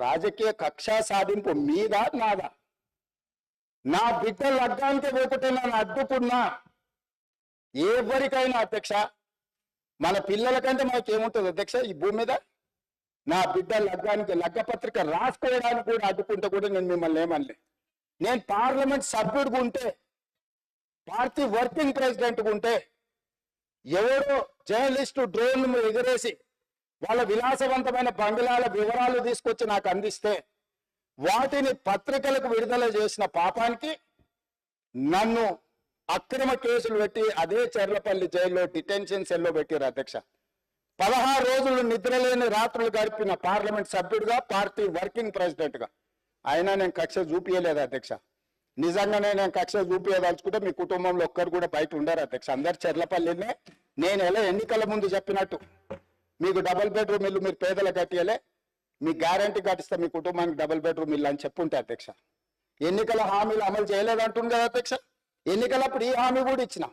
రాజకీయ కక్ష సాధింపు మీదా నాదా? నా బిడ్డ లగ్గానికి పోకుంటే నన్ను అడ్డుకున్నా ఎవరికైనా అధ్యక్ష, మన పిల్లల కంటే మనకేముంటుంది అధ్యక్ష ఈ భూమి మీద? నా బిడ్డ లగ్గానికి లగ్గపత్రిక రాసుకోవడానికి కూడా అడ్డుకుంటే కూడా నేను మిమ్మల్ని ఏమనలే. నేను పార్లమెంట్ సభ్యుడిగా ఉంటే, పార్టీ వర్కింగ్ ప్రెసిడెంట్గా ఉంటే, ఎవరో జర్నలిస్టు డ్రోన్లు ఎగరేసి వాళ్ళ విలాసవంతమైన బంగ్లాల వివరాలు తీసుకొచ్చి నాకు అందిస్తే వాటిని పత్రికలకు విడుదల చేసిన పాపానికి నన్ను అక్రమ కేసులు పెట్టి అదే చెర్లపల్లి జైల్లో డిటెన్షన్ సెల్లో పెట్టారు అధ్యక్ష. 16 రోజులు నిద్రలేని రాత్రులు గడిపిన పార్లమెంట్ సభ్యుడిగా, పార్టీ వర్కింగ్ ప్రెసిడెంట్గా అయినా నేను కక్ష చూపించలేదు అధ్యక్ష. నిజంగానే నేను కక్ష చూపించదలుచుకుంటే మీ కుటుంబంలో ఒక్కరు కూడా బయట ఉండరు అధ్యక్ష. అందరు చెర్లపల్లినే నేను ఎలా ఎన్నికల ముందు చెప్పినట్టు మీకు డబుల్ బెడ్రూమ్ ఇల్లు మీరు పేదలకు కట్టియలే, మీ గ్యారంటీ కట్టిస్తే మీ కుటుంబానికి డబుల్ బెడ్రూమ్ ఇల్లు అని చెప్పుంటే అధ్యక్ష. ఎన్నికల హామీలు అమలు చేయలేదంటుంది కదా అధ్యక్ష. ఎన్నికలప్పుడు ఈ హామీ కూడా ఇచ్చిన.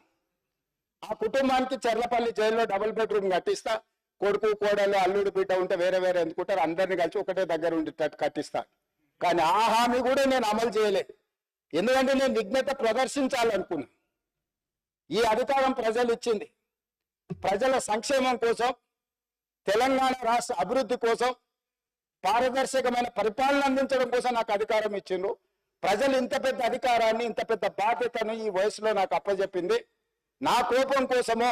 ఆ కుటుంబానికి చెర్లపల్లి జైల్లో డబుల్ బెడ్రూమ్ కట్టిస్తా, కొడుకు కోడలు అల్లుడు బిడ్డ ఉంటే వేరే వేరే ఎందుకుంటారు, అందరిని కలిసి ఒకటే దగ్గర ఉండేటట్టు కట్టిస్తా. కానీ ఆ హామీ కూడా నేను అమలు చేయలే. ఎందుకంటే నేను విఘ్నత ప్రదర్శించాలనుకున్నా. ఈ అధికారం ప్రజలు ఇచ్చింది ప్రజల సంక్షేమం కోసం, తెలంగాణ రాష్ట్ర అభివృద్ధి కోసం, పారదర్శకమైన పరిపాలన అందించడం కోసం నాకు అధికారం ఇచ్చిండ్రు. ప్రజలు ఇంత పెద్ద అధికారాన్ని, ఇంత పెద్ద బాధ్యతను ఈ వయసులో నాకు అప్పచెప్పింది నా కోపం కోసమో,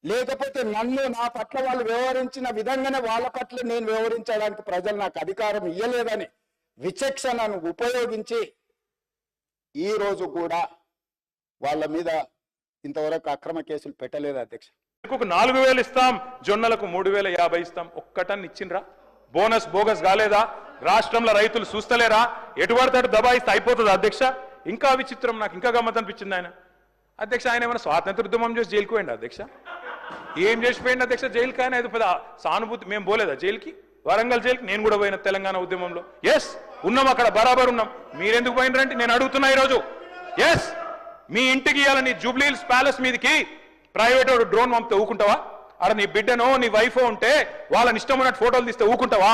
లేకపోతే నన్ను నా పట్ల వాళ్ళు వ్యవహరించిన విధంగానే వాళ్ళ పట్ల నేను వ్యవహరించడానికి ప్రజలు నాకు అధికారం ఇయ్యలేదని విచక్షణను ఉపయోగించి ఈ రోజు కూడా వాళ్ళ మీద ఇంతవరకు అక్రమ కేసులు పెట్టలేదు అధ్యక్ష. 4000 ఇస్తాం, జొన్నలకు 3050 ఇస్తాం. ఒక్కటన్ని ఇచ్చిండ్రా? బోనస్ బోగస్ కాలేదా? రాష్ట్రంలో రైతులు చూస్తలేరా? ఎటువడతాడు దబాయిస్తే అయిపోతుంది అధ్యక్ష. ఇంకా విచిత్రం, నాకు ఇంకా గమ్మత్ అనిపించింది ఆయన అధ్యక్ష. ఆయన ఏమైనా స్వాతంత్ర ఉద్యమం చేసి జైలుకి పోయింది అధ్యక్ష? ఏం చేసిపోయింది అధ్యక్ష జైలుకి? ఆయన ఏదో పెద్ద సానుభూతి. మేము పోలేదా జైలుకి? వరంగల్ జైలుకి నేను కూడా పోయిన తెలంగాణ ఉద్యమంలో. ఎస్ ఉన్నాం, అక్కడ బరాబర్ ఉన్నాం. మీరెందుకు పోయినరంటే నేను అడుగుతున్నా ఈరోజు. ఎస్ మీ ఇంటికి ఇవ్వాలని జూబ్లీ హిల్స్ ప్యాలెస్ మీదకి ప్రైవేట్ డ్రోన్ పంపితే ఊకుంటావా? అక్కడ నీ బిడ్డనో నీ వైఫో ఉంటే వాళ్ళని ఇష్టం ఉన్నట్టు ఫోటోలు తీస్తే ఊకుంటావా?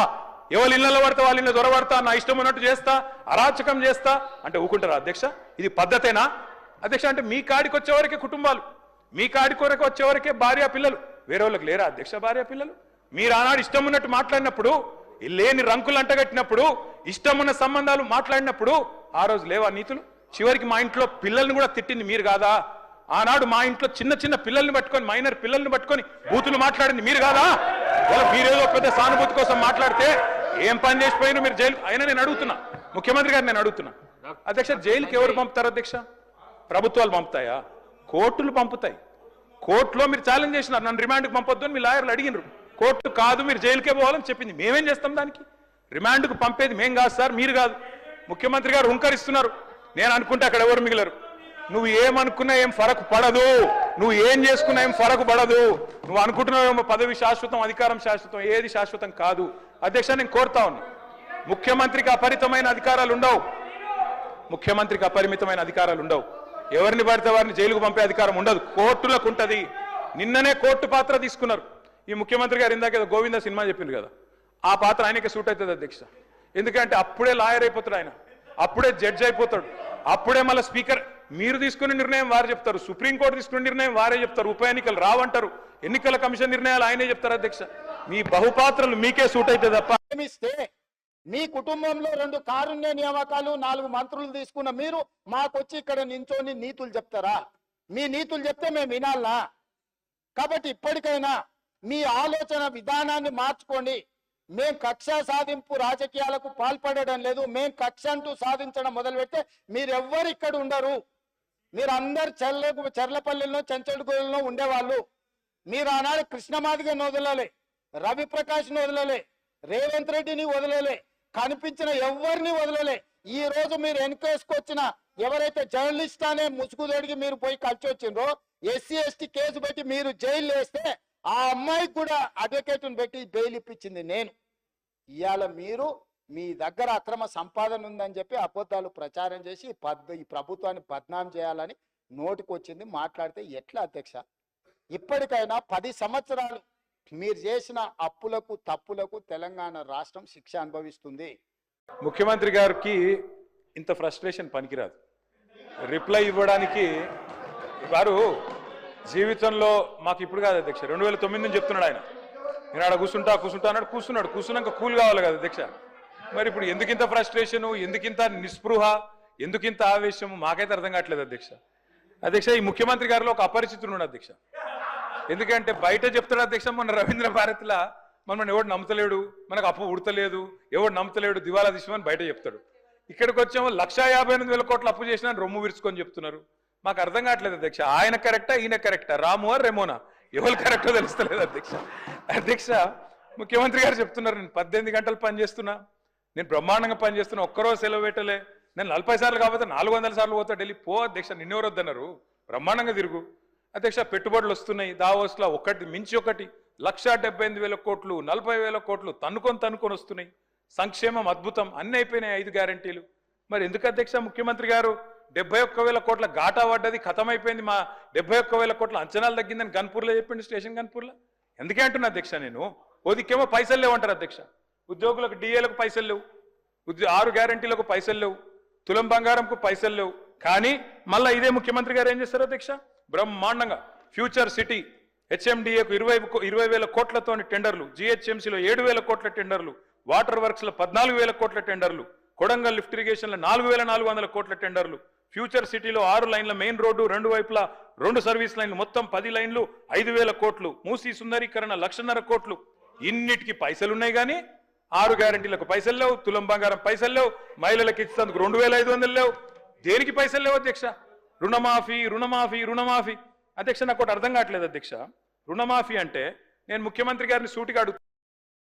ఎవరి ఇళ్లలో పడితే వాళ్ళ ఇళ్ళ దొరబడతా, నా ఇష్టం ఉన్నట్టు చేస్తా, అరాచకం చేస్తా అంటే ఊకుంటారా అధ్యక్ష? ఇది పద్ధతేనా అధ్యక్ష? అంటే మీ కాడికి వచ్చేవరకే కుటుంబాలు, మీ కాడి కొరకు వచ్చేవరకే భార్య పిల్లలు, వేరే వాళ్ళకి లేరా అధ్యక్ష భార్య పిల్లలు? మీరు ఆనాడు ఇష్టం ఉన్నట్టు మాట్లాడినప్పుడు, లేని రంకులు అంటగట్టినప్పుడు, ఇష్టం ఉన్న సంబంధాలు మాట్లాడినప్పుడు ఆ రోజు లేవా నీతులు? చివరికి మా ఇంట్లో పిల్లల్ని కూడా తిట్టింది మీరు కాదా? ఆనాడు మా ఇంట్లో చిన్న చిన్న పిల్లల్ని పట్టుకొని, మైనర్ పిల్లల్ని పట్టుకొని బూతులు మాట్లాడింది మీరు కాదా? మీరేదో పెద్ద సానుభూతి కోసం మాట్లాడితే ఏం పని చేసిపోయినా మీరు జైలు. అయినా నేను అడుగుతున్నా ముఖ్యమంత్రి గారు, నేను అడుగుతున్నా అధ్యక్ష, జైలుకి ఎవరు పంపుతారు అధ్యక్ష? ప్రభుత్వాలు పంపుతాయా? కోర్టులు పంపుతాయి. కోర్టులో మీరు ఛాలెంజ్ చేసినారు, నన్ను రిమాండ్కి పంపొద్దు అని మీ లాయర్లు అడిగినారు. కోర్టు కాదు మీరు జైలుకే పోవాలని చెప్పింది. మేమేం చేస్తాం దానికి? రిమాండ్కు పంపేది మేం కాదు సార్, మీరు కాదు. ముఖ్యమంత్రి గారు హుంకరిస్తున్నారు. నేను అనుకుంటే అక్కడ ఎవరు మిగిలరు. నువ్వు ఏమనుకున్నా ఏం ఫరకు పడదు, నువ్వు ఏం చేసుకున్నా ఏం ఫరకు పడదు. నువ్వు అనుకుంటున్నావేమో పదవి శాశ్వతం, అధికారం శాశ్వతం. ఏది శాశ్వతం కాదు అధ్యక్ష. నేను కోరుతా ఉన్నా, ముఖ్యమంత్రికి అపరిమితమైన అధికారాలు ఉండవు. ముఖ్యమంత్రికి అపరిమితమైన అధికారాలు ఉండవు. ఎవరిని పడితే వారిని జైలుకు పంపే అధికారం ఉండదు, కోర్టులకు ఉంటది. నిన్ననే కోర్టు పాత్ర తీసుకున్నారు ఈ ముఖ్యమంత్రి గారు. ఇందాక గోవింద సినిమా చెప్పింది కదా, ఆ పాత్ర ఆయనకే సూట్ అవుతుంది అధ్యక్ష. ఎందుకంటే అప్పుడే లాయర్ అయిపోతాడు ఆయన, అప్పుడే జడ్జ్ అయిపోతాడు, అప్పుడే మళ్ళీ స్పీకర్. మీరు తీసుకునే నిర్ణయం వారు చెప్తారు, సుప్రీంకోర్టు తీసుకునే నిర్ణయం వారే చెప్తారు, ఉప ఎన్నికలు రావంటారు, ఎన్నికల కమిషన్ నిర్ణయాలు ఆయనే చెప్తారు అధ్యక్ష. మీ బహుపాత్రలు మీకే సూట్ అవుతుంది తప్ప. మీ కుటుంబంలో 2 కారుణ్య నియామకాలు, 4 మంత్రులు తీసుకున్న మీరు మాకొచ్చి ఇక్కడ నించోని నీతులు చెప్తారా? మీ నీతులు చెప్తే మేము వినాలా? కాబట్టి ఇప్పటికైనా మీ ఆలోచన విధానాన్ని మార్చుకోండి. మేం కక్ష సాధింపు రాజకీయాలకు పాల్పడడం లేదు. మేం కక్ష అంటూ సాధించడం మొదలు పెడితే మీరెవ్వరు ఇక్కడ ఉండరు. మీరు అందరు చెర్లపల్లిలో, చెంచడుగూడలో ఉండేవాళ్ళు. మీరు ఆనాడు కృష్ణమాదిగని వదలలే, రవిప్రకాష్ని వదలలే, రేవంత్ రెడ్డిని వదలలే, కనిపించిన ఎవరిని వదలలే. ఈ రోజు మీరు వెనుకేసుకొచ్చిన ఎవరైతే జర్నలిస్ట్ అనే ముసుగుదొడిగి మీరు పోయి కలిసి వచ్చిండ్రో, ఎస్సీ ఎస్టీ కేసు పెట్టి మీరు జైలు వేస్తే ఆ అమ్మాయికి కూడా అడ్వకేట్ని పెట్టి బెయిల్ ఇప్పించింది నేను. ఇవాళ మీరు మీ దగ్గర అక్రమ సంపాదన ఉందని చెప్పి అబద్ధాలు ప్రచారం చేసి ఈ ప్రభుత్వాన్ని బద్నాం చేయాలని నోటికొచ్చింది మాట్లాడితే ఎట్లా అధ్యక్ష? ఇప్పటికైనా 10 సంవత్సరాలు మీరు చేసిన అప్పులకు తప్పులకు తెలంగాణ రాష్ట్రం శిక్ష అనుభవిస్తుంది. ముఖ్యమంత్రి గారికి ఇంత ఫ్రస్ట్రేషన్ పనికిరాదు. రిప్లై ఇవ్వడానికి వారు జీవితంలో మాకు ఇప్పుడు కాదు అధ్యక్ష, 2009 నుంచి చెప్తున్నాడు ఆయన. నేను ఆడ కూర్చుంటా అన్నాడు, కూర్చున్నాక కూల్ కావాలి కదా అధ్యక్ష. మరి ఇప్పుడు ఎందుకింత ఫ్రస్ట్రేషను, ఎందుకింత నిస్పృహ, ఎందుకింత ఆవేశము మాకైతే అర్థం కావట్లేదు అధ్యక్ష. ఈ ముఖ్యమంత్రి గారిలో ఒక అపరిచితుడు ఉన్నాడు అధ్యక్ష. ఎందుకంటే బయట చెప్తాడు అధ్యక్ష, మొన్న రవీంద్ర భారతిలా మనల్ని ఎవడు నమ్మతలేడు, మనకు అప్పు ఉడతలేదు, ఎవడు నమ్మతలేడు, దివాలా తీసామని బయట చెప్తాడు. ఇక్కడికి వచ్చామో 1,58,000 కోట్లు అప్పు చేసినా రొమ్ము విరుచుకొని చెప్తున్నారు. మాకు అర్థం కావట్లేదు అధ్యక్ష. ఆయన కరెక్టా, ఈయన కరెక్టా, రాము రెమోనా, ఎవరు కరెక్టో తెలుస్తలేదు అధ్యక్ష. ముఖ్యమంత్రి గారు చెప్తున్నారు, నేను 18 గంటలు పనిచేస్తున్నా, నేను బ్రహ్మాండంగా పనిచేస్తున్నా, ఒక్కరోజు సెలవు పెట్టలే, నేను 40 సార్లు కాకపోతే 400 సార్లు పోతా ఢిల్లీ. పో అధ్యక్ష, నిన్నెవరు వద్దన్నారు, బ్రహ్మాండంగా తిరుగు అధ్యక్ష. పెట్టుబడులు వస్తున్నాయి దావోస్లో, ఒకటి మించి ఒకటి, 1,78,000 కోట్లు, 40,000 కోట్లు తన్నుకొని వస్తున్నాయి. సంక్షేమం అద్భుతం, అన్ని అయిపోయినాయి 5 గ్యారంటీలు. మరి ఎందుకు అధ్యక్ష ముఖ్యమంత్రి గారు 71,000 కోట్ల ఘాటా పడ్డది, ఖతమైపోయింది, మా 71,000 కోట్ల అంచనాలు తగ్గిందని గన్పూర్లో చెప్పిండు, స్టేషన్ గన్పూర్లో. ఎందుకే అంటున్నా అధ్యక్ష నేను, ఓదికేమో పైసలు లేవంటారు అధ్యక్ష, ఉద్యోగులకు డిఏలకు పైసలు లేవు, 6 గ్యారంటీలకు పైసలు లేవు, తులం బంగారంకు పైసలు లేవు. కానీ మళ్ళీ ఇదే ముఖ్యమంత్రి గారు ఏం చేస్తారు అధ్యక్ష, బ్రహ్మాండంగా ఫ్యూచర్ సిటీ హెచ్ఎండిఏకు 20,000 కోట్లతోని టెండర్లు, జిహెచ్ఎంసీలో 7,000 కోట్ల టెండర్లు, వాటర్ వర్క్స్ లో 14,000 కోట్ల టెండర్లు, కొడంగల్ లిఫ్ట్ ఇరిగేషన్ లో 4,400 కోట్ల టెండర్లు, ఫ్యూచర్ సిటీలో 6 లైన్ల మెయిన్ రోడ్డు, 2 వైపులా 2 సర్వీస్ లైన్లు, మొత్తం 10 లైన్లు, 5,000 కోట్లు, మూసీ సుందరీకరణ 1,50,000 కోట్లు. ఇన్నిటికి పైసలు ఉన్నాయి కానీ 6 గ్యారంటీలకు పైసలు లేవు, తులం బంగారం పైసలు లేవు, మహిళలకు ఇచ్చేందుకు 2,500 లేవు. దేనికి పైసలు లేవు అధ్యక్ష? రుణమాఫీ అధ్యక్ష. నాకు ఒకటి అర్థం కావట్లేదు అధ్యక్ష. రుణమాఫీ అంటే నేను ముఖ్యమంత్రి గారిని సూటిగా అడుగుతాను.